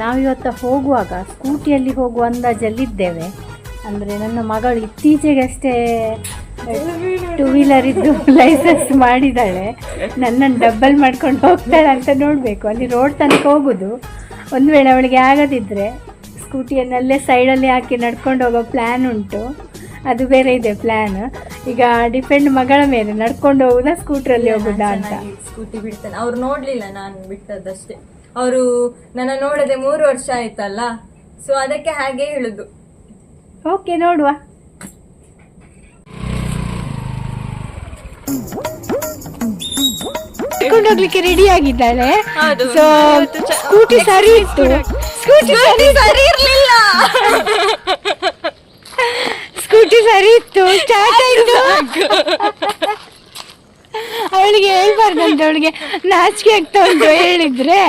ನಾವಿವತ್ತು ಹೋಗುವಾಗ ಸ್ಕೂಟಿಯಲ್ಲಿ ಹೋಗುವ ಅಂದಾಜಲ್ಲಿದ್ದೇವೆ. ಅಂದರೆ ನನ್ನ ಮಗಳು ಇತ್ತೀಚೆಗಷ್ಟೇ 2 ವೀಲರ್ ಇದ್ದು ಲೈಸೆನ್ಸ್ ಮಾಡಿದ್ದಾಳೆ. ನನ್ನನ್ನು ಡಬ್ಬಲ್ ಮಾಡ್ಕೊಂಡು ಹೋಗ್ತಾಳೆ ಅಂತ ನೋಡಬೇಕು. ಅಲ್ಲಿ ರೋಡ್ ತನಕ ಹೋಗೋದು. ಒಂದು ವೇಳೆ ಅವಳಿಗೆ ಆಗದಿದ್ದರೆ ಸ್ಕೂಟಿಯನ್ನಲ್ಲೇ ಸೈಡಲ್ಲಿ ಹಾಕಿ ನಡ್ಕೊಂಡು ಹೋಗೋ ಪ್ಲ್ಯಾನ್ ಉಂಟು. ಅದು ಬೇರೆ ಇದೆ ಪ್ಲ್ಯಾನ್. ಈಗ ಡಿಪೆಂಡ್ ಮಗಳ ಮೇಲೆ, ನಡ್ಕೊಂಡು ಹೋಗುದಾ ಸ್ಕೂಟ್ರಲ್ಲಿ ಹೋಗುದಾ ಅಂತ. ಸ್ಕೂಟಿ ಬಿಡ್ತಾನೆ. ಅವ್ರು ನೋಡ್ಲಿಲ್ಲ ನಾನು ಬಿಟ್ಟದಷ್ಟೇ. ಅವರು ನನ್ನ ನೋಡದೆ 3 ವರ್ಷ ಆಯ್ತಲ್ಲ, ಸೊ ಅದಕ್ಕೆ ಹಾಗೆ ಹೇಳುದು. ಓಕೆ, ನೋಡುವ. ಹೋಗ್ಲಿಕ್ಕೆ ರೆಡಿ ಆಗಿದ್ದಾಳೆ. ಸೊ ಸ್ಕೂಟಿ ಸರಿ ಇತ್ತು, ಸ್ಕೂಟಿ ಸರಿ ಇತ್ತು, ಸ್ಟಾರ್ಟ್ ಆಯ್ತು. ಅವಳಿಗೆ ಹೇಳ್ಬಾರ್ದಂತೆ, ಅವಳಿಗೆ ನಾಚಿಕೆ ಆಗ್ತಾ ಉಂಟು ಹೇಳಿದ್ರೆ.